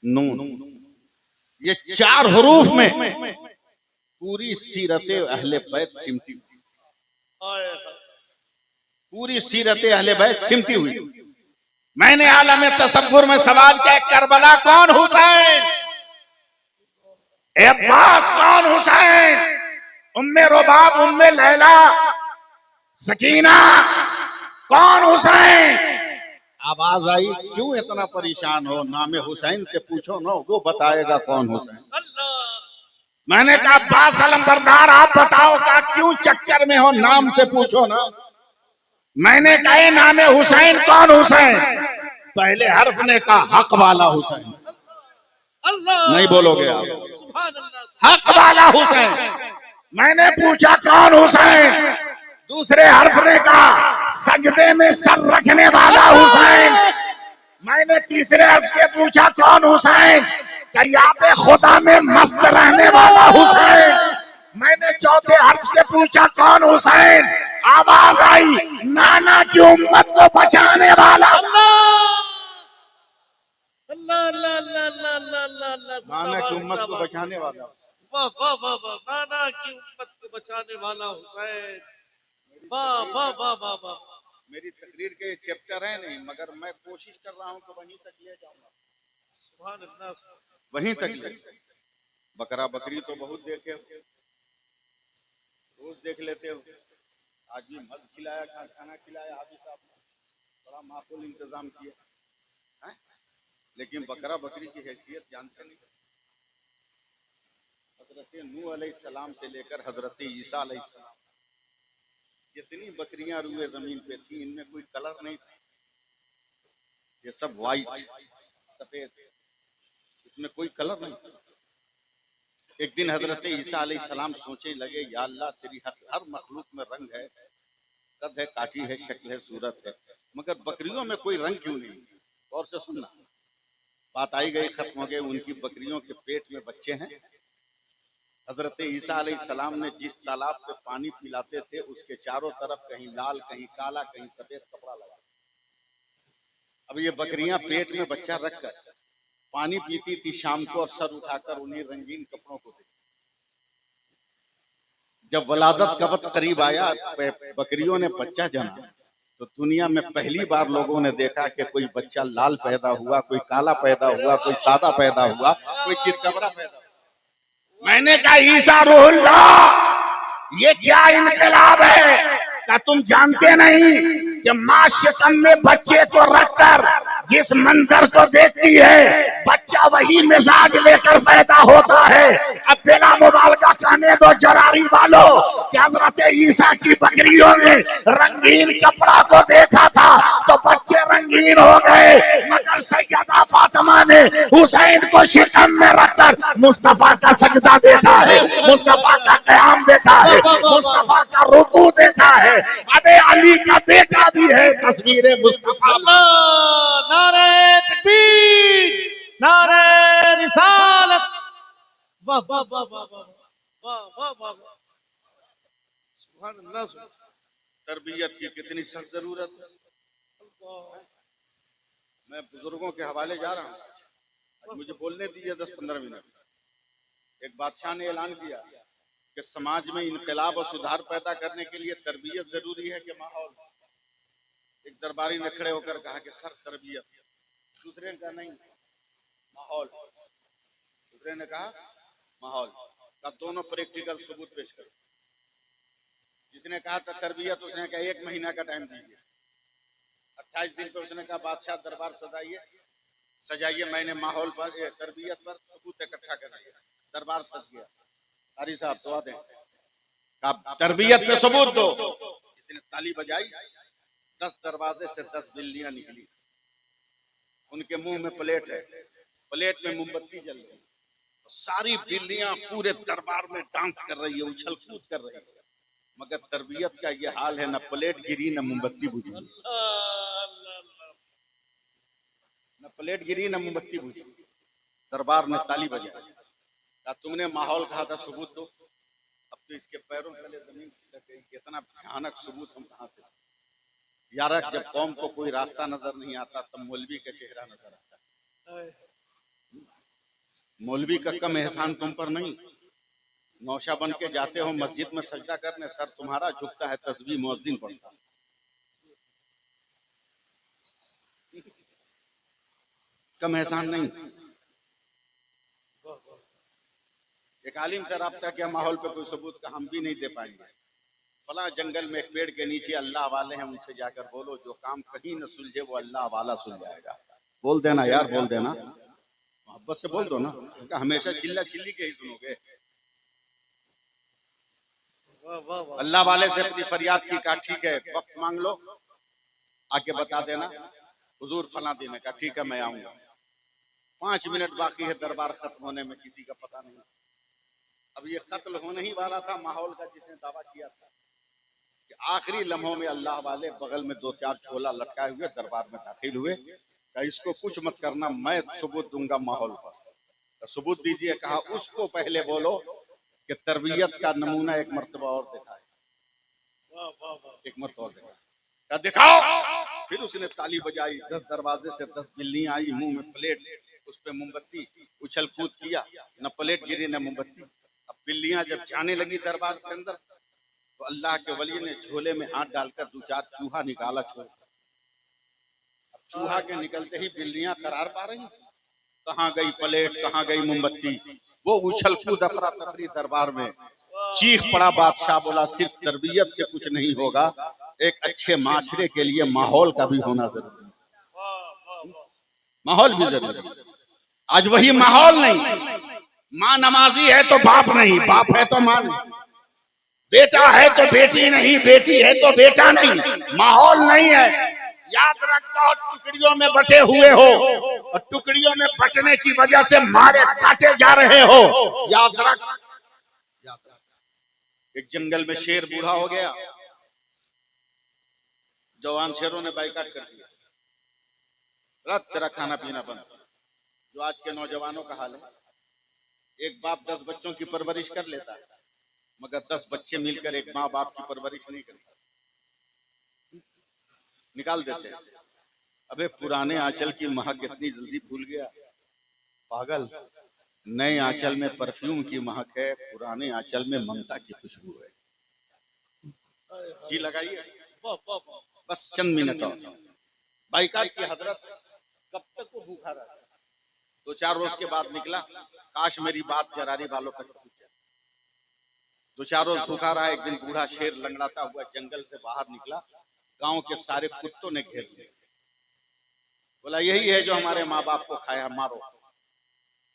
नून। ये 4 हरूफ में पूरी सीरत अहले बैत सिमटी हुई, पूरी सीरत अहले बैत सिमटी हुई। मैंने आलम तसव्वुर में सवाल किया, करबला कौन हुसैन, अब्बास कौन हुसैन, उम्मे रुबाब, उम्मे लैला, सकीना कौन हुसैन। आवाज आई, क्यों इतना परेशान हो, नाम हुसैन से पूछो ना, वो बताएगा कौन हुसैन। मैंने कहा अब्बास अलमबरदार आप बताओ, का क्यों चक्कर में हो, नाम से पूछो ना। मैंने कहा नाम हुसैन कौन हुसैन, पहले हर्फ ने कहा हक वाला हुसैन। नहीं बोलोगे आप, हक वाला हुसैन। मैंने पूछा कौन हुसैन, दूसरे हर्फ ने कहा सजदे में सर रखने वाला हुसैन। मैंने तीसरे हर्फ से पूछा कौन हुसैन, याद खुदा में मस्त रहने वाला हुसैन। मैंने चौथे हर्फ से पूछा कौन हुसैन, आवाज आई नाना की उम्मत को बचाने वाला। नाना की उम्मत को बचाने वाला, वाह वाह वाह वाह, नाना की उम्मत को बचाने वाला हुसैन, वाह वाह वाह वाह वाह। मेरी तकरीर के चैप्टर है नहीं, मगर मैं कोशिश कर रहा हूं कि वहीं तक ले जाऊंगा, सुभान अल्लाह, वहीं तक ले। बकरा बकरी तो बहुत देखे हो, रोज देख लेते हो, आज भी मस्त खिलाया, खाना खिलाया, हाजी साहब बड़ा माकूल इंतजाम किया है? लेकिन बकरा बकरी की हैसियत जानते नहीं। हजरत नूह अलैहिस्सलाम से लेकर हजरत ईसा अलैहिस्सलाम, जितनी बकरियां रुए जमीन पे थी, इनमें कोई कलर नहीं था, ये सब वाइट सफेद, इसमें कोई कलर नहीं था। एक दिन हजरत ईसा अलैहिस्सलाम सोचे लगे, या अल्लाह तेरी हर मखलूक में रंग है, कद है, काठी है, शक्ल है, सूरत है, मगर बकरियों में कोई रंग क्यों नहीं। और से सुनना, बात आई गई, खत्म हो गई। उनकी बकरियों के पेट में बच्चे हैं। हजरत ईसा अलैहिस्सलाम ने जिस तालाब पे पानी पिलाते थे, उसके चारों तरफ कहीं लाल, कहीं काला, कहीं सफेद कपड़ा लगा। अब ये बकरियां पेट में बच्चा रखकर पानी पीती थी शाम को, और सर उठाकर उन्हीं रंगीन कपड़ों को देखती। जब वलादत का वक्त करीब आया, बकरियों ने बच्चा जना, तो दुनिया में पहली बार लोगों ने देखा कि कोई बच्चा लाल पैदा हुआ, कोई काला पैदा हुआ, कोई सादा पैदा हुआ, कोई चितकबरा पैदा हुआ। मैंने कहा ईसा रूहुल्लाह, ये क्या इनकलाब है, क्या तुम जानते नहीं कि माँ शिकम में बच्चे को रखकर जिस मंजर को देखती है, बच्चा वही मिजाज लेकर पैदा होता है। अब बिला मुबालका कहने दो जरारी वालों कि हजरत ईसा की बकरियों ने रंगीन कपड़ा को देखा था तो बच्चे रंगीन हो गए, मगर सैयदा फातिमा ने हुसैन को शिकम में रखकर मुस्तफा का सजदा देखा है, मुस्तफा का क़याम देखा है, मुस्तफा का रुकू देखा है। अबे अली का बेटा भी है तस्वीर मुस्तफा। अल्लाह, नारे तकबीर, नारे रिसालत, वाह वाह वाह वाह वाह वाह वाह वाह वाह, सुभान अल्लाह। तरबियत की कितनी सख्त जरूरत है। मैं बुजुर्गों के हवाले जा रहा हूँ, मुझे बोलने दीजिए 10-15 मिनट। एक बादशाह ने ऐलान किया कि समाज में इनकलाब और सुधार पैदा करने के लिए तरबियत जरूरी है कि माहौल। एक दरबारी ने खड़े होकर कहा कि सर तरबियत, दूसरे ने कहा नहीं माहौल, दूसरे ने कहा माहौल, का दोनों प्रैक्टिकल सबूत पेश करो। जिसने कहा था तरबियत, उसने कहा 1 महीना का टाइम दीजिए। 28 दिन पे उसने कहा बादशाह दरबार सजाइए, मैंने माहौल पर, तरबियत पर सबूत इकट्ठा कर दिया। दरबार सज गया। कारी साहब दुआ दें, तरबियत पे सबूत दो। किसी ने ताली बजाई, 10 दरवाजे से 10 बिल्लियां निकली। उनके मुंह में प्लेट है, प्लेट में मोमबत्ती जल रही, सारी बिल्लियां पूरे दरबार में डांस कर रही है, उछल कूद कर रही है। मगर तरबियत का ये हाल है, न प्लेट गिरी न मोमबत्ती बुझी, न प्लेट गिरी न मोमबत्ती बुझी। दरबार ने ताली बजाई, कहा तुमने माहौल कहा था सबूत दो, अब तो इसके पैरों तले जमीन खिसक गई। इतना भयानक सबूत हम कहां से। यार जब कौम को कोई रास्ता नजर नहीं आता तब मौलवी का चेहरा नजर आता है। मौलवी का कम एहसान तुम पर नहीं। नौशा बन के जाते हो मस्जिद में सजदा करने, सर तुम्हारा झुकता है, तस्बीह मुअज्जिन पढ़ता है। कम एहसान नहीं। एक आलिम से राब्ता किया, माहौल पे कोई सबूत का हम भी नहीं दे पाएंगे। फला जंगल में एक पेड़ के नीचे अल्लाह वाले हैं, उनसे जाकर बोलो जो काम कहीं न सुलझे वो अल्लाह वाला सुलझाएगा। बोल देना यार, बोल देना, मोहब्बत से बोल दो ना। हमेशा चिल्ला चिल्ली के ही सुनोगे। अल्लाह वाले से अपनी फरियाद की, कहा ठीक है वक्त मांग लो, आके बता देना हुजूर फला दिन है, कहा ठीक है मैं आऊंगा। 5 मिनट बाकी है दरबार खत्म होने में, किसी का पता नहीं। अब ये कत्ल होने ही वाला था माहौल का, जिसने दावा किया था कि आखिरी लम्हों में अल्लाह वाले बगल में 2-4 झोला लटकाए हुए दरबार में दाखिल हुए। कहा इसको कुछ मत करना, मैं सबूत दूंगा माहौल पर। सबूत दीजिए। कहा उसको पहले बोलो कि तरबियत का नमूना एक मर्तबा और दिखाए। एक मर्तबा और दिखाए। कहा दिखाओ। फिर उसने ताली बजाई, 10 दरवाजे से 10 बिल्लियां आई, मुंह में प्लेट, उस पे मोमबत्ती, उछल कूद किया, न प्लेट गिरी न मोमबत्ती। अब बिल्लियां जब जाने लगी दरबार के अंदर, तो अल्लाह के वली ने झोले में हाथ डालकर 2-4 चूहा निकाला छोड़। अब चूहा के निकलते ही बिल्लियां करार पा रही, कहाँ गई प्लेट, कहाँ गई मोमबत्ती। वो उछल कूद अफरा तफरी दरबार में, चीख पड़ा बादशाह। बोला सिर्फ तरबियत से कुछ नहीं होगा, एक अच्छे माशरे के लिए माहौल का भी होना जरूरी है। माहौल भी जरूरी है। आज वही माहौल नहीं। माँ नमाजी है तो बाप नहीं, बाप है तो माँ नहीं, बेटा है तो बेटी नहीं, बेटी है तो बेटा नहीं। माहौल नहीं है। याद रखो, टुकड़ियों में बटे हुए हो और टुकड़ियों में बटने की वजह से मारे काटे जा रहे हो। याद रख। एक जंगल में शेर बूढ़ा हो गया, जवान शेरों ने बाइकाट कर दिया। रात तेरा खाना पीना बंद। जो आज के नौजवानों का हाल है, एक बाप 10 बच्चों की परवरिश कर लेता है, मगर 10 बच्चे मिलकर एक माँ बाप की परवरिश नहीं करते, निकाल देते हैं। अबे पुराने आंचल की महक इतनी जल्दी भूल गया पागल। नए आंचल में परफ्यूम की महक है, पुराने आंचल में ममता की खुशबू है। जी लगाइए बस चंद मिनट और। बाइकाट की हजरत कब तक वो भूखा रहा? 2-4 रोज के बाद निकला, काश मेरी बात जरारी वालों तक पहुंचे। 2-4 रोज भूखा रहा। एक दिन बूढ़ा शेर लंगड़ाता हुआ जंगल से बाहर निकला, गांव के सारे कुत्तों ने घेर लिया। बोला यही है जो हमारे माँ बाप को खाया, मारो।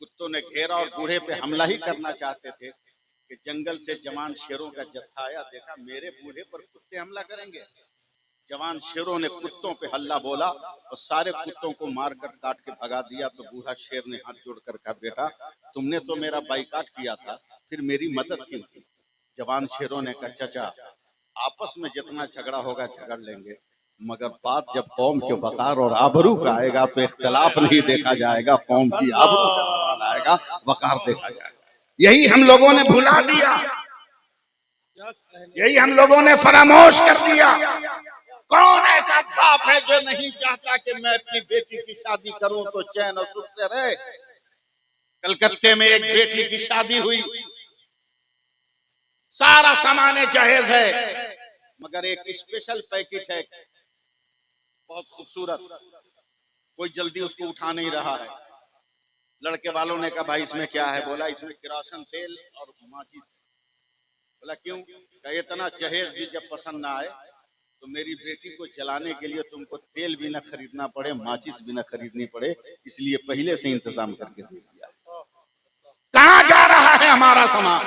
कुत्तों ने घेरा और बूढ़े पे हमला ही करना चाहते थे कि जंगल से जवान शेरों का जत्था आया। देखा मेरे बूढ़े पर कुत्ते हमला करेंगे। जवान शेरों ने कुत्तों पे हल्ला बोला और सारे कुत्तों को मारकर काट के भगा दिया। तो बूढ़ा शेर ने हाथ जोड़कर कहा बेटा तुमने तो मेरा बाइकाट किया था, फिर मेरी मदद क्यों की? जवान शेरों ने कहा चाचा आपस में जितना झगड़ा होगा झगड़ लेंगे, मगर बात जब कौम के वकार और आबरू का आएगा तो इख्तलाफ नहीं देखा जाएगा, कौम की आबरू का सवाल आएगा, वकार देखा जाएगा। यही हम लोगों ने भुला दिया, यही हम लोगों ने फरामोश कर दिया। कौन ऐसा बाप है जो नहीं चाहता कि मैं अपनी बेटी की शादी करूं तो चैन और सुख से रहे? कलकत्ते में एक बेटी की शादी हुई, सारा सामान जहेज है, मगर एक स्पेशल पैकेट है बहुत खूबसूरत, कोई जल्दी उसको उठा नहीं रहा है। लड़के वालों ने कहा भाई इसमें क्या है? बोला इसमें किरोसिन तेल और माचिस। बोला क्यों? कहा इतना जहेज भी जब पसंद ना आए तो मेरी बेटी को जलाने के लिए तुमको तेल भी ना खरीदना पड़े, माचिस भी ना खरीदनी पड़े, इसलिए पहले से इंतजाम करके दे दिया। कहां जा रहा है हमारा समाज?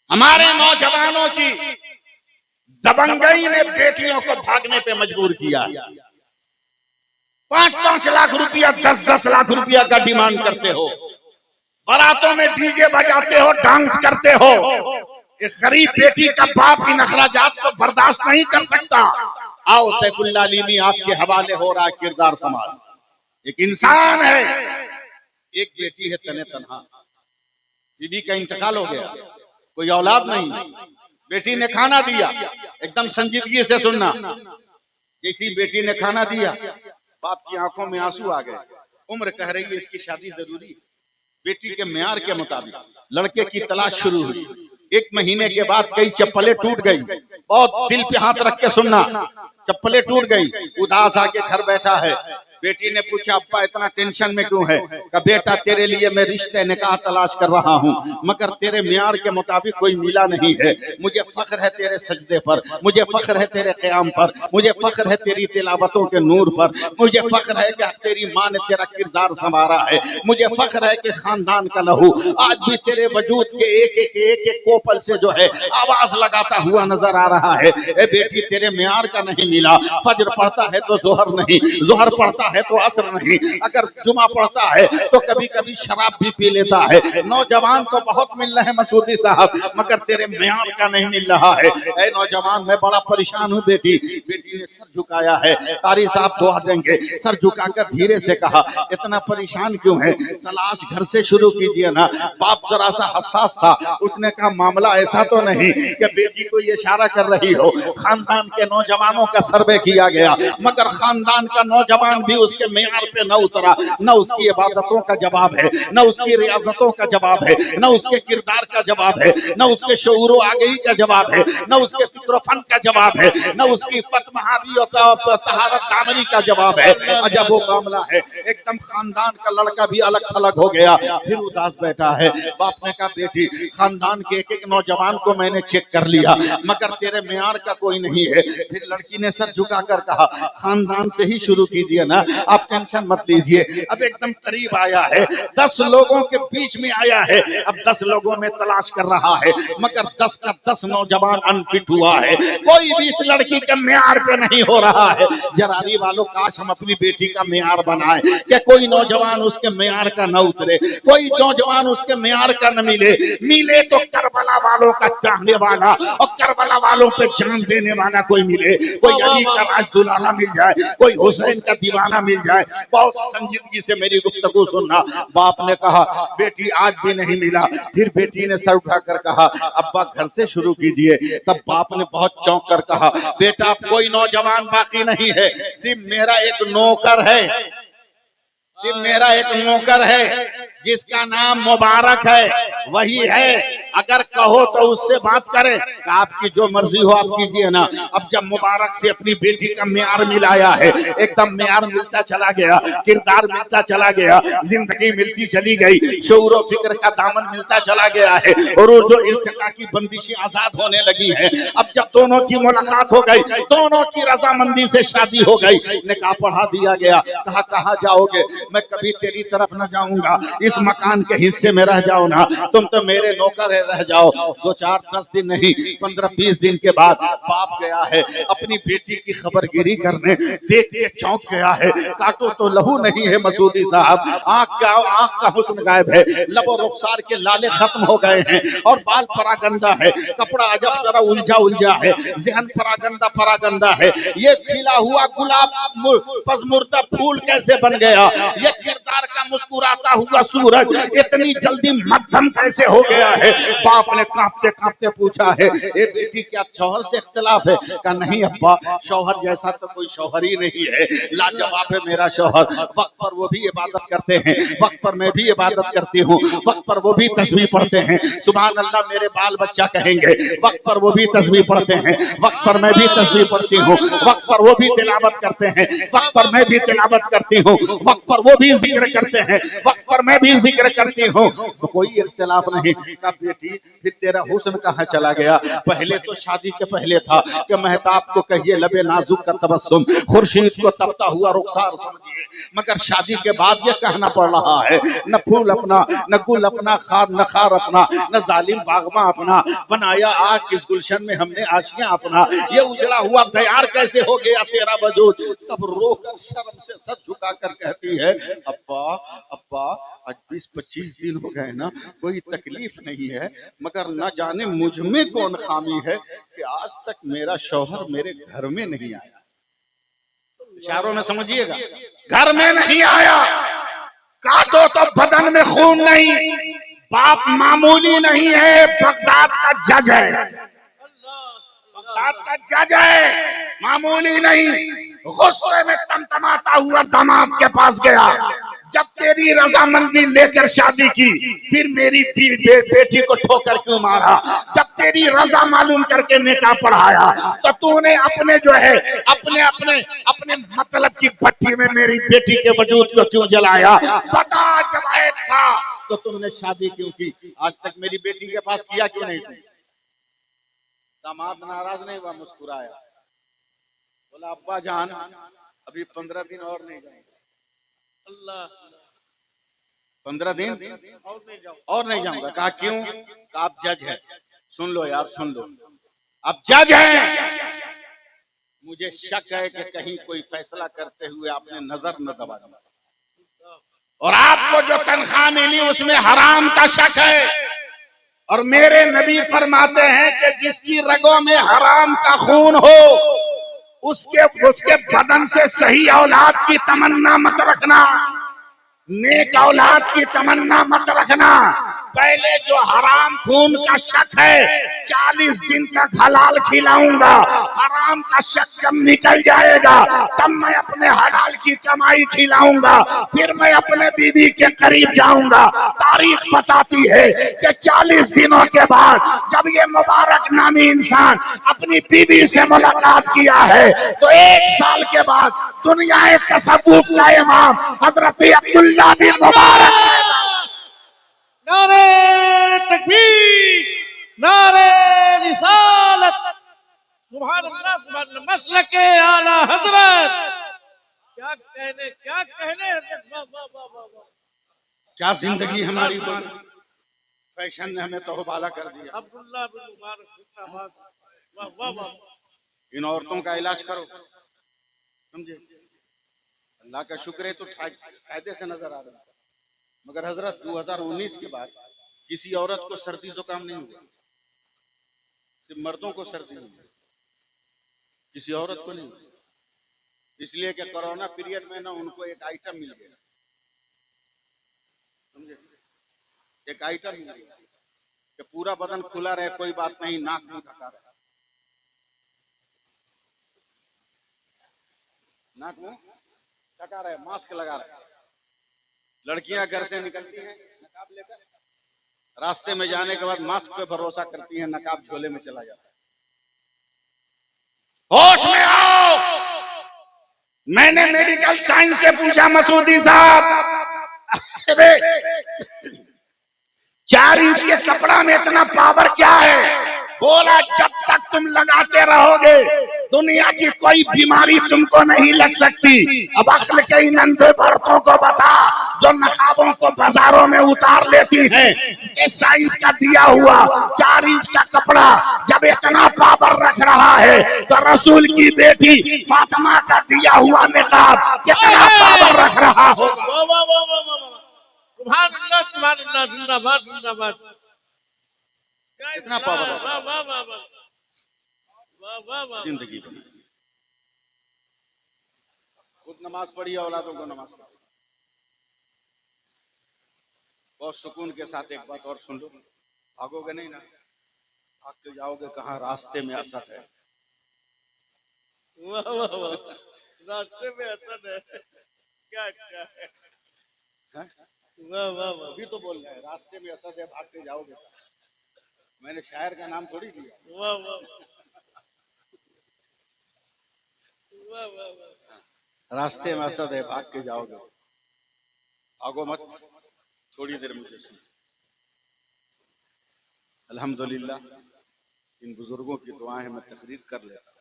हमारे नौजवानों की दबंगई ने बेटियों को भागने पे मजबूर किया। 5-5 लाख रुपया, 10-10 लाख रुपया का डिमांड करते हो, बारातों में डीजे बजाते हो, डांस करते हो। एक गरीब बेटी का बाप इन अखराजात को बर्दाश्त नहीं कर सकता। आओ सैफुल्लाह लीमी आपके हवाले हो रहा किरदार समाज। एक इंसान है, एक बेटी है तने तनहा, बीबी का इंतकाल हो गया, कोई औलाद नहीं, बेटी ने खाना दिया। एकदम संजीदगी से सुनना, जैसी बेटी ने खाना दिया बाप की आंखों में आंसू आ गए। उम्र कह रही है इसकी शादी जरूरी है, बेटी के म्यार के मुताबिक लड़के की तलाश शुरू हुई। 1 महीने के बाद कई चप्पलें टूट गई। बहुत दिल पे हाथ रख के सुनना, चप्पलें टूट गई, उदास आके घर बैठा है। बेटी ने पूछा, अब्बा इतना टेंशन में क्यों है? कहा, बेटा तेरे लिए मैं रिश्ते निकाह तलाश कर रहा हूँ, मगर तेरे म्यार के मुताबिक कोई मिला नहीं है। मुझे फख्र है तेरे सजदे पर, मुझे फख्र है तेरे क़याम पर, मुझे फख्र है तेरी तिलावतों के नूर पर, मुझे फख्र है कि तेरी माँ ने तेरा किरदार संवारा है, मुझे फख्र है कि खानदान का लहू आज भी तेरे वजूद के एक एक कोपल से जो है आवाज लगाता हुआ नजर आ रहा है। ए बेटी तेरे म्यार का नहीं मिला। फजर पढ़ता है तो जोहर नहीं, जोहर पढ़ता है तो असर नहीं, अगर जुमा पढ़ता है तो कभी कभी शराब भी पी लेता है। नौजवान तो बहुत मिल रहे हैं मसूदी साहब, मगर तेरे म्यार का नहीं मिल रहा है। ऐ नौजवान मैं बड़ा परेशान हूँ। बेटी ने सर झुकाया है। कारी साहब दुआ देंगे। सर झुकाकर धीरे से कहा, इतना परेशान क्यों है? तलाश घर से शुरू कीजिए ना। बाप जरा सा हसास था, उसने कहा मामला ऐसा तो नहीं कि बेटी को ये इशारा कर रही हो। खानदान के नौजवानों का सर्वे किया गया, मगर खानदान का नौजवान भी उसके मेयार पे न उतरा। न उसकी इबादतों का जवाब है, न उसकी रियाजतों का जवाब है, न उसके किरदार का जवाब है, न उसके शऊर आगही का जवाब है, न उसके फिक्र फन का जवाब है, न उसकी फतमहावी और तहारत दामनी का जवाब है। अजब वो मामला है, एकदम खानदान का लड़का भी अलग थलग हो गया, फिर उदास बैठा है। बाप ने कहा, बेटी खानदान के एक एक नौजवान को मैंने चेक कर लिया, मगर तेरे मेयार का कोई नहीं है। फिर लड़की ने सर झुकाकर कहा, खानदान से ही शुरू कीजिए ना, आप टेंशन मत लीजिए। अब एकदम करीब आया है, 10 लोगों के बीच में आया है। अब 10 लोगों में तलाश कर रहा है, मगर 10 का 10 नौजवान अनफिट हुआ है। कोई भी इस लड़की के मेयार पे नहीं हो रहा है। जरारी वालों, काश हम अपनी बेटी का मेयार बनाए कि कोई नौजवान उसके मेयार का न उतरे, कोई नौजवान उसके मेयार का न मिले। मिले तो करबला वालों का चाहने वाला और करबला वालों पे जान देने वाला कोई मिले। कोई अली का राजदुलारा मिल जाए, कोई हुसैन का दीवाना मिल जाए। बहुत संजीदगी से मेरी गुफ्तगू सुनना। बाप ने कहा, बेटी आज भी नहीं मिला। फिर बेटी ने सर उठाकर कहा, अब्बा घर से शुरू कीजिए। तब बाप ने बहुत चौंक कर कहा, बेटा कोई नौजवान बाकी नहीं है, सिर्फ मेरा एक नौकर है, सिर्फ मेरा एक नौकर है जिसका नाम मुबारक है, वही है। अगर कहो तो उससे बात करें। आपकी जो मर्जी हो आप कीजिए ना। अब जब मुबारक से अपनी बेटी का म्यार मिलाया है, एकदम म्यार मिलता चला गया, किरदार मिलता चला गया, जिंदगी मिलती चली गई, शऊर और फिक्र का दामन मिलता चला गया है, और जो इल्तिका की बंदिशें आजाद होने लगी हैं। अब जब दोनों की मुलाकात हो गई, दोनों की रजामंदी से शादी हो गई, निकाह पढ़ा दिया गया। कहा, कहाँ जाओगे? मैं कभी तेरी तरफ न जाऊंगा, इस मकान के हिस्से में रह जाओ ना, तुम तो मेरे नौकर है, रह जाओ। 2 4 10 दिन नहीं, 15 20 दिन के बाद बाप गया है अपनी बेटी की खबरगिरी करने। देख के चौंक गया है, काटो तो लहू नहीं है मसूदी साहब, आंख का हुस्न गायब है, लबो रुखसार के लाले खत्म हो गए हैं, और बाल परागंदा है, कपड़ा अजब जरा उलझा है, जहन परागंदा है। ये खिला हुआ गुलाब पजमुर्दा फूल कैसे बन गया? ये किरदार का मुस्कुराता हुआ सूरज इतनी जल्दी मध्यम कैसे हो गया है? बाप ने कांपते कांपते पूछा है, ए बेटी क्या शौहर से इख्तिलाफ है? कहा, नहीं अब्बा, शौहर जैसा तो कोई शौहर ही नहीं है, लाजवाब है मेरा शौहर। वक्त पर वो भी इबादत करते हैं, वक्त पर मैं भी इबादत करती हूँ, वक्त पर वो भी तस्बीह पढ़ते हैं, सुभान अल्लाह मेरे बाल बच्चा कहेंगे। वक्त पर वो भी तस्बीह पढ़ते हैं, वक्त पर मैं भी तस्बीह पढ़ती हूँ, वक्त पर वो भी तिलावत करते हैं, वक्त पर मैं भी तिलावत करती हूँ, वक्त पर वो भी जिक्र करते हैं, वक्त पर मैं भी जिक्र करती हूँ, तो कोई इख्तिलाफ नहीं। का बेटी फिर तेरा हुस्न कहाँ चला गया? पहले तो शादी के पहले था कि महताब को कहिए लबे नाजुक का तबस्सुम, खुर्शीद को तपता हुआ रुखसार समझिए, मगर शादी के बाद ये कहना पड़ रहा है, न फूल अपना, न गुल अपना, खार न खार अपना, न जालिम बागमा अपना, बनाया आग किस गुलशन में हमने आशियां अपना। ये उजड़ा हुआ तैयार कैसे हो गया तेरा वजूद? तब रोकर शर्म से सर झुकाकर कहती है, अब्बा अब्बा आज 20-25 दिन हो गए ना, कोई तकलीफ नहीं है, मगर न जाने मुझ में कौन खामी है कि आज तक मेरा शौहर मेरे घर में नहीं आया। इशारों में समझिएगा, घर में नहीं आया। काटो तो बदन में खून नहीं, बाप मामूली नहीं है, बगदाद का जज है, बगदाद का जज है, मामूली नहीं। गुस्से में तमतमाता हुआ दामाद के पास गया, जब तेरी रजामंदी लेकर शादी की, फिर मेरी बेटी को ठोकर क्यों मारा? जब तेरी रजा मालूम करके निकाह पढ़ाया, तो तूने अपने जो है अपने अपने अपने मतलब की भट्टी में मेरी बेटी के वजूद को क्यों जलाया? बता, जब आए था तो तुमने शादी क्यों की? आज तक मेरी बेटी के पास किया क्यों नहीं? दामाद नाराज नहीं हुआ, मुस्कुराया, बोला अब्बा जान अभी 15 दिन और नहीं जाएंगे। अल्लाह 15 दिन और नहीं जाओ। और नहीं जाऊंगा। कहा क्यों? कहा आप जज हैं। सुन लो यार, सुन लो, आप जज हैं, मुझे शक है कि कहीं कोई फैसला करते हुए आपने नजर न दबा दिया, और आपको जो तनख्वाह मिली उसमें हराम का शक है। और मेरे नबी फरमाते हैं कि जिसकी रगों में हराम का खून हो, उसके उसके बदन से सही औलाद की तमन्ना मत रखना, नेक औलाद की तमन्ना मत रखना। पहले जो हराम खून का शक है, 40 दिन तक हलाल खिलाऊंगा, हराम का शक जब निकल जाएगा तब मैं अपने हलाल की कमाई खिलाऊंगा, फिर मैं अपने बीवी के करीब जाऊंगा। तारीख बताती है कि 40 दिनों के बाद जब ये मुबारक नामी इंसान अपनी बीवी से मुलाकात किया है, तो 1 साल के बाद दुनिया तसव्वुफ का इमाम हजरत अब्दुल्ला बिन मुबारक नारे तकबीर, नारे रिसालत, सुभान अल्लाह, सुभान अल्लाह, मसलके आला हजरत। क्या कहने वाह वाह वाह वाह वाह। क्या जिंदगी हमारी तो फैशन ने हमें तौबाला कर दिया। अब्दुल्ला बिन मुबारक जिंदाबाद। वाह वाह वाह। इन औरतों का इलाज करो, समझे? अल्लाह का शुक्र है तो फायदे से नजर आ रहा है। मगर हजरत 2019 के बाद किसी औरत को सर्दी जुकाम नहीं हुआ, सिर्फ मर्दों को सर्दी हुई, किसी औरत को नहीं हुई। इसलिए कि कोरोना पीरियड में ना उनको एक आइटम मिल गया, समझे? एक आइटम मिल गया कि पूरा बदन खुला रहे, कोई बात नहीं, नाक मुंह ढका रहे, नाक मुंह ढका रहे, मास्क लगा रहे। लड़कियां घर से निकलती हैं नकाब लेकर, रास्ते में जाने के बाद मास्क पे भरोसा करती हैं, नकाब झोले में चला जाता है। होश में आओ। मैंने मेडिकल साइंस से पूछा, मसूदी साहब 4 इंच के कपड़ा में इतना पावर क्या है? बोला जब तक तुम लगाते रहोगे दुनिया की कोई बीमारी तुमको नहीं लग सकती। अब अक्ल के इन अंधे भर्तों को बता जो नकाबों को बाजारों में उतार लेती हैं, ये साइंस का दिया हुआ 4 इंच का कपड़ा जब इतना पावर रख रहा है, तो रसूल की बेटी फातिमा का दिया हुआ निकाब कितना पावर रख रहा होगा? वाह वाह वाह वाह वाह वाह। सुभान अल्लाह, सुभान अल्लाह, जिंदाबाद जिंदाबाद। कितना पावर वाह वाह वाह वाह वाह वाह वाह। जिंदगी बनी। खुद नमाज पढ़ी, औलादों को नमाज पढ़ी। बहुत सुकून के साथ एक बात और सुन लो, भागोगे नहीं ना, भाग के जाओगे कहाँ? रास्ते में असद है। वाह वाह वाह। रास्ते में असद है, क्या क्या है? वाह वाह वाह। अभी तो बोल रहे हैं रास्ते में असद है, भाग के जाओगे। मैंने शायर का नाम थोड़ी लिया। वाह वाह वाह वाह वाह। रास्ते में असद है, भाग के जाओगे, भागो मत। थोड़ी देर मुझे सुन। अल्हम्दुलिल्लाह इन बुजुर्गों की दुआएं मैं तकरीर कर लेता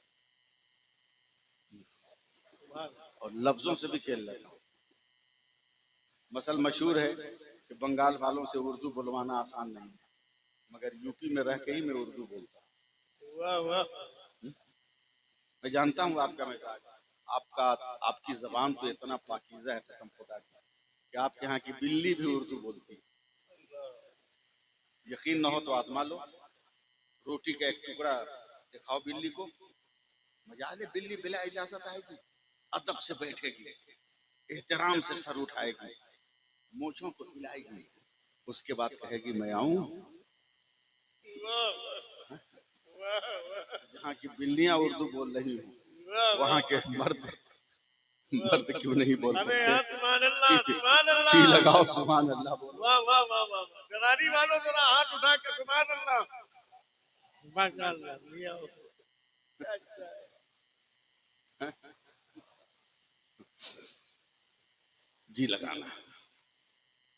और लफ्जों से भी खेल लेता हूँ। मसल मशहूर है कि बंगाल वालों से उर्दू बुलवाना आसान नहीं है, मगर यूपी में रह के ही मैं उर्दू बोलता हूँ। वाह वाह। मैं जानता हूँ आपका मिजाज, आपका आपकी जबान तो इतना पाकीज़ा है कसम खुदा की कि आपके यहाँ की बिल्ली भी उर्दू बोलती है। यकीन न हो तो आजमा लो, रोटी का एक टुकड़ा दिखाओ बिल्ली को, मजा ले। बिल्ली बिला इजाजत आएगी, अदब से बैठेगी, एहतराम से सर उठाएगी, मूंछों को हिलाएगी, उसके बाद कहेगी मैं आऊं। जहाँ की बिल्लियां उर्दू बोल रही हूँ, वहां के मर्द मर्द क्यों नहीं बोल अरे सकते? यार सुभान अल्लाह, सुभान जी अल्लाह। लगाओ, सुभान अल्लाह बोलो। वाह वाह वाह वाह वाह। गरारी वालों जरा हाथ उठा के सुभान अल्लाह। माशाअल्लाह लिया हो। अच्छा। जी लगाना।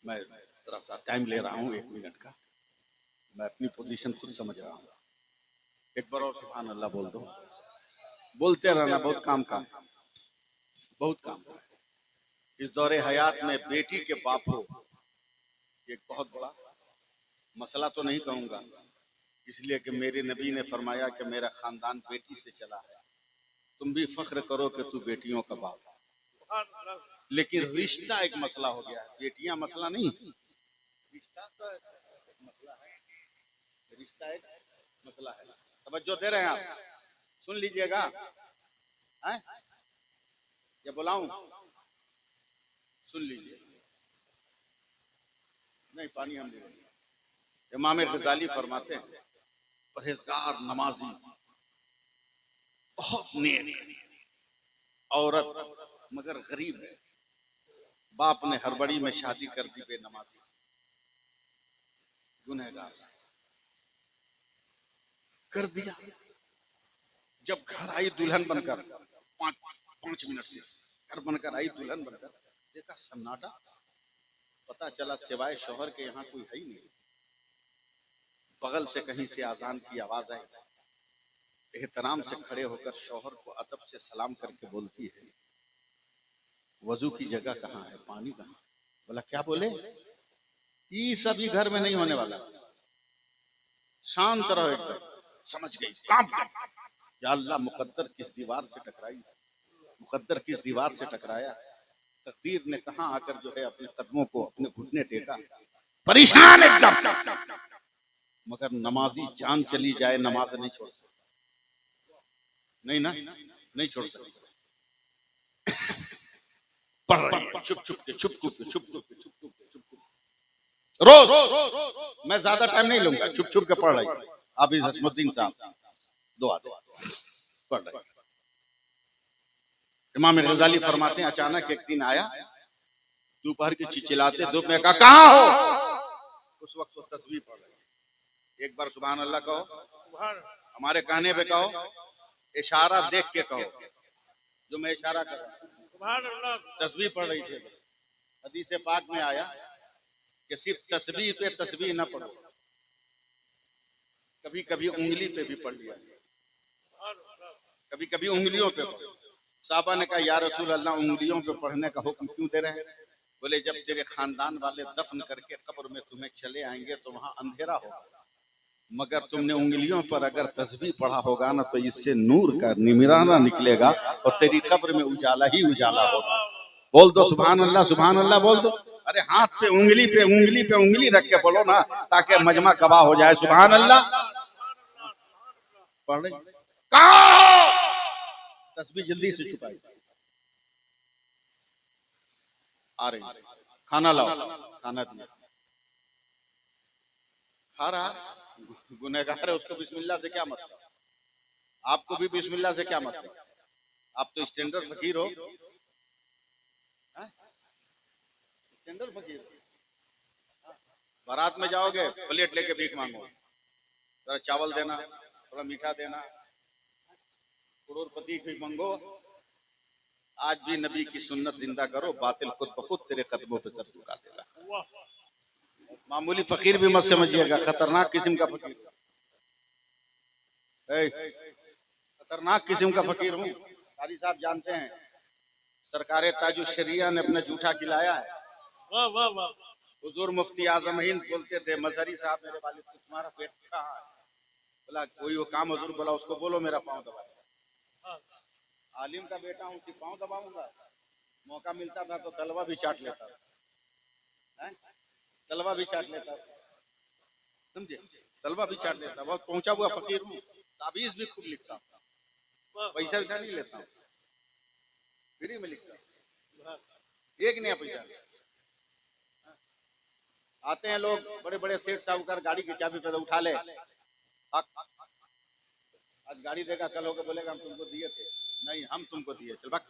मैं थोड़ा सा टाइम ले रहा हूँ, 1 मिनट का। मैं अपनी पोजीशन खुद समझ रहा हूँ। एक बार और सुभान अल्लाह बोल दो। बोलते रहना, बहुत काम का है, बहुत काम का है। इस दौरे हयात में बेटी के बाप हो, एक बहुत बड़ा मसला तो नहीं कहूंगा, इसलिए कि मेरे नबी ने फरमाया कि मेरा खानदान बेटी से चला है। तुम भी फख्र करो कि तू बेटियों का बाप है। सुभान अल्लाह। लेकिन रिश्ता एक मसला हो गया है, बेटियां मसला नहीं, रिश्ता तो एक मसला है, रिश्ता एक मसला है। तवज्जो दे रहे हैं आप? सुन लीजिएगा, हैं? या बुलाऊं? सुन लीजिए। नहीं, पानी हम ले लेंगे। इमाम गजाली फरमाते हैं, परहेजगार नमाजी बहुत नेक औरत मगर गरीब है। बाप ने हड़बड़ी में शादी कर दी बेनमाजी से, गुनहगार से कर दिया। जब घर आई दुल्हन बनकर, 5 मिनट से घर बनकर आई दुल्हन बनकर, देखा सन्नाटा। पता चला सिवाय शौहर के यहाँ कोई है ही नहीं। बगल से कहीं से आजान की आवाज आई। एहतराम से खड़े होकर शौहर को अदब से सलाम करके बोलती है, वजू की जगह कहाँ है, पानी कहाँ? बोला क्या बोले? ये सभी घर में नहीं होने वाला। शांत रहो एकदम। समझ गई, काम कर। या अल्लाह, मुकद्दर किस दीवार से टकराई, मुकद्दर किस दीवार से टकराया। तकदीर ने कहां आकर जो है अपने कदमों को, अपने घुटने टेका। परेशान एकदम, मगर नमाजी जान चली जाए नमाज नहीं छोड़ सकता। नहीं ना, नहीं छोड़ सकता। पढ़ रही है छुप छुप के, छुप छुप के, छुप छुप के, छुप छुप के, छुप छुप के। रोज मैं ज्यादा टाइम नहीं लूंगा, छुप छुप के पढ़ रही है। हाफिज हसमुद्दीन साहब दुआ दे पढ़ रहे। इमाम गजाली फरमाते हैं, अचानक एक दिन आया, दोपहर के चिल्लाते धूप में, कहा कहाँ हो? उस वक्त वो तस्बीह पढ़ रहे। एक बार सुभान अल्लाह कहो, हमारे कहने पे कहो, इशारा देख के कहो, जो मैं इशारा कर रहा हूं। सुभान अल्लाह। तस्बीह पढ़ रही थी। हदीस पाक में आया कि सिर्फ तस्बीह पे तस्बीह न पढ़ो, कभी कभी उंगली पे भी पढ़ लिया, कभी कभी उंगलियों पे पढ़ो। साहबा ने कहा, या रसूल अल्लाह, उंगलियों पे पढ़ने का हुक्म क्यों दे रहे हैं? बोले जब तेरे खानदान वाले दफन करके कब्र में तुम्हें चले आएंगे तो वहां अंधेरा होगा, मगर तुमने उंगलियों पर अगर तस्बीह पढ़ा होगा ना तो इससे नूर का निमिराना निकलेगा और तेरी कब्र में उजाला ही उजाला होगा। बोल दो सुभान अल्लाह, सुभान अल्लाह बोल दो। अरे हाथ पे उंगली रख के बोलो ना, ताकि मजमा गवाह हो जाए। सुभान अल्लाह पढ़ रहे। तस्बीह जल्दी से छुपाई। आ रही, खाना लाओ, खाना दिया। खा रहा, गुनहगार है, उसको बिस्मिल्लाह से क्या मतलब? आपको भी बिस्मिल्लाह से क्या मतलब? आप तो स्टैंडर्ड फकीर हो, स्टैंडर्ड फकीर। बारात में जाओगे, प्लेट लेके भीख मांगो, थोड़ा चावल देना, थोड़ा मीठा देना, करोड़पति भी मांगो। आज भी नबी की सुन्नत जिंदा करो, बातिल खुद ब खुद तेरे कदमों पे सर झुका देगा। मामूली फकीर भी मत समझिएगा, खतरनाक किस्म का फकीर, खतरनाक किस्म का फकीर हूँ। कारी साहब जानते हैं, सरकारे ताजुल शरिया ने अपना जूठा खिलाया है। वाह वाह वाह। हुजूर मुफ्ती आजम हिंद बोलते थे, मजहरी साहब मेरे वालिद को, तुम्हारा पेट कहाँ है? बोला कोई वो काम हुजूर बोला, उसको बोलो मेरा पाँव दबाए। आलिम का बेटा हूँ कि पाँव दबाऊंगा? मौका मिलता था तो तलवा भी चाट लेता था, तलवा भी चाट लेता था, समझे? तलवा भी चाट लेता। बहुत पहुंचा हुआ फकीर हूँ, ताबीज भी खूब लिखता हूँ, पैसा वैसा नहीं लेता हूँ, फ्री में लिखता हूँ, एक नया पैसा। आते हैं लोग बड़े बड़े सेठ साहूकार, गाड़ी की चाबी पे उठा ले, आज गाड़ी देगा, कल होकर बोलेगा हम तुमको दिए थे। नहीं, हम तुमको दिए, चल भाग।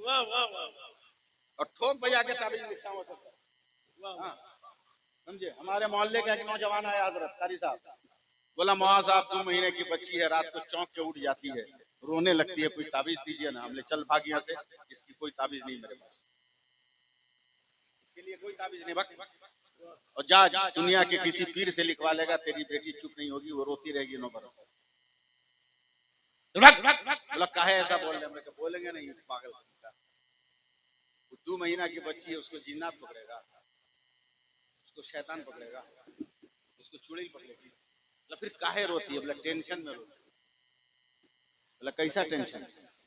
वाह वाह वाह और ठोक बजा के ताबीज लिखता हूँ सब। वाह हाँ, समझे। हमारे मोहल्ले का एक नौजवान आया हजरत कारी साहब, बोला मौलाना साहब 2 महीने की बच्ची है, रात को चौंक के उठ जाती है, रोने लगती है, कोई ताबीज दीजिए ना। हमने चल भाग यहाँ से, इसकी कोई ताबीज नहीं मेरे पास, इसके लिए कोई ताबीज नहीं। भक्त और जा दुनिया के किसी पीर से लिखवा लेगा, तेरी बेटी चुप नहीं होगी, वो रोती रहेगी 9 बरस। बोला काहे ऐसा बोल रहे, हमने कहा बोलेंगे नहीं, पागल। वो 2 महीना की बच्ची है, उसको जिन्नात पकड़ेगा, उसको शैतान पकड़ेगा, उसको चुड़ैल पकड़ेगी। बोला फिर काहे रोती है? बोला टेंशन में रोती है। बोला कैसा टेंशन?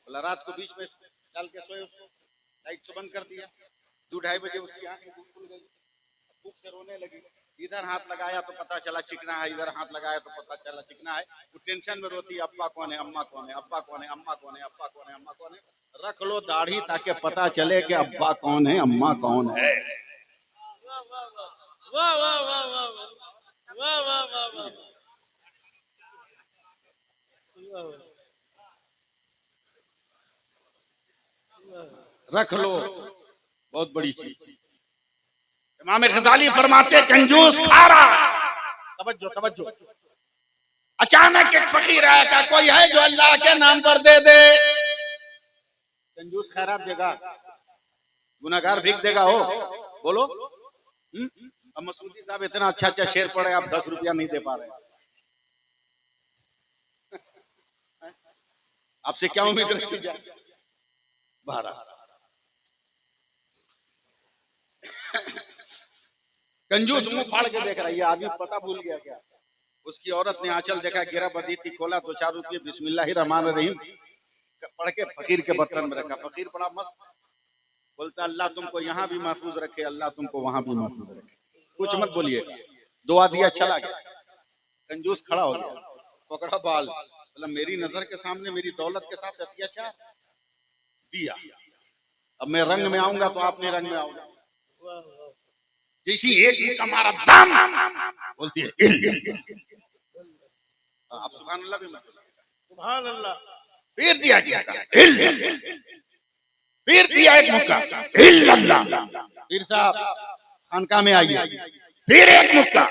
बोला रात को बीच में डाल के सोए, उसको लाइट से बंद कर दिया, 2-2:30 बजे उसकी आंख खुल गई, भूख से रोने लगी। इधर हाथ लगाया तो पता चला चिकना है, इधर हाथ लगाया तो पता चला चिकना है। वो टेंशन में रोती है, अब्बा कौन है, अम्मा कौन है, अब्बा कौन है, अम्मा कौन है, अब्बा कौन है, अम्मा कौन है। रख लो दाढ़ी ताकि पता चले कि अब्बा कौन है, अम्मा कौन है। वाह वाह वाह वाह वाह वाह वाह वाह वाह वाह रख लो, बहुत बड़ी चीज। इमाम गजाली फरमाते कंजूस खा रहा, तवज्जो तवज्जो। अचानक एक फकीर आया, कहा कोई है जो अल्लाह के नाम पर दे दे। कंजूस खैरात देगा, गुनाहगार भीख देगा हो, बोलो। अब मसूदी साहब इतना अच्छा अच्छा शेर पढ़े, आप 10 रुपया नहीं दे पा रहे। आपसे क्या उम्मीद रखी जाए? 12 कंजूस मुंह फाड़ के देख रहा है, ये आदमी पता भूल गया क्या? उसकी औरत ने आंचल देखा, गिरा बदी थी, खोला 2-4 रुपये, बिस्मिल्लाहिर्रहमानिर्रहीम पढ़ के फकीर के बर्तन में रखा। फकीर बड़ा मस्त बोलता, अल्लाह तुमको यहाँ भी महफूज रखे, अल्लाह तुमको वहां भी महफूज रखे, कुछ मत बोलिएगा। दुआ दिया, चला गया। कंजूस खड़ा हो गया, पकड़ा बाल, बोला मेरी नजर के सामने मेरी दौलत के साथ अत्याचार दिया, अब मैं रंग में आऊंगा तो आपने रंग में आओगे। जैसी एक मुक्का मारा, दाम बोलती है आप सुभान अल्लाह भी मत बोलिएगा, सुभान अल्लाह। फिर दिया गया, फिर दिया एक मुक्का, फिर साहब खानका में आइए, फिर एक मुक्का,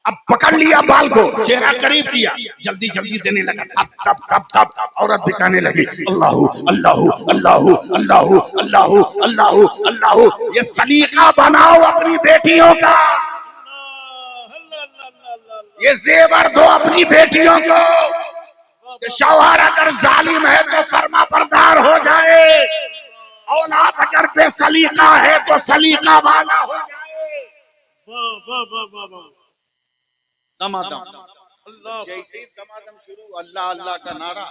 अब पकड़ लिया बाल को, चेहरा करीब किया, जल्दी जल्दी देने लगा, तब तब तब औरत दिखाने लगी, अल्लाहू अल्लाहू अल्लाहू अल्लाहू अल्लाहू अल्लाहू अल्लाहू। ये सलीका बनाओ अपनी बेटियों का, ये जेवर दो अपनी बेटियों को, शौहर अगर जालिम है तो फर्मा बरदार हो जाए, औलाद अगर बेसलीका है तो सलीका वाला हो जाए। दमादम, जैसे ही दमादम शुरू, अल्लाह अल्लाह का नारा।